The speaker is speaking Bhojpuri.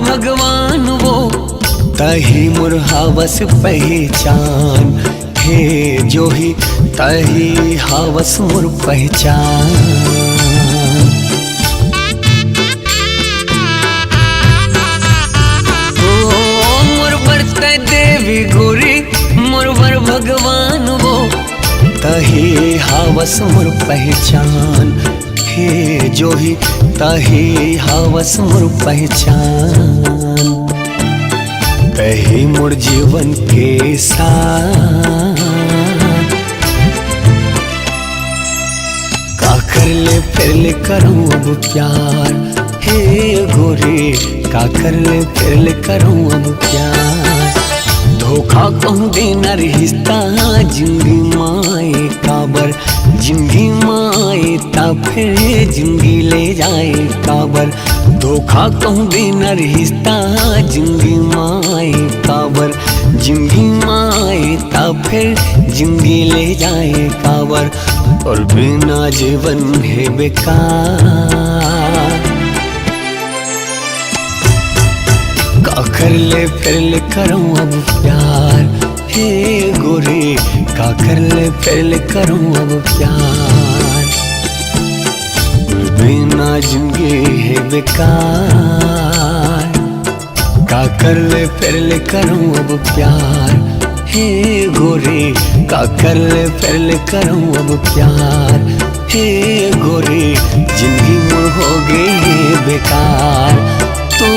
भगवान वो तही मोर हावस पहचान। हे जो ही तही हावस मोर पहचान। मोर बरत देवी गोरी मोर बर भगवान वो तही हावस मोर पहचान। हे जो ही तही हावस मोर पहचान। तही मोर जीवन के साथ का कर ले फिर ले करूं अब प्यार। हे गोरी का कर ले फिर ले करूं अब प्यार। धोखा कहूँ देना रिश्ता जिंदगी माए काबर। जिंदगी माए ता फिर जिंदगी ले जाए काबर। धोखा कहूँ देना रिश्ता जिंदगी माए काबर। जिंदगी माए ता फिर जिंदगी ले जाए काबर। और बिना जीवन है बेकार। का कर ले फिर ले करूं अब प्यार। हे गोरी का कर ले फिर ले करूं अब प्यार। बिना जिंदगी है बेकार। का कर ले फिर ले करूं अब प्यार। हे गोरी का कर ले फिर ले करूं अब प्यार। हे गोरी जिंदगी में हो गई बेकार। तू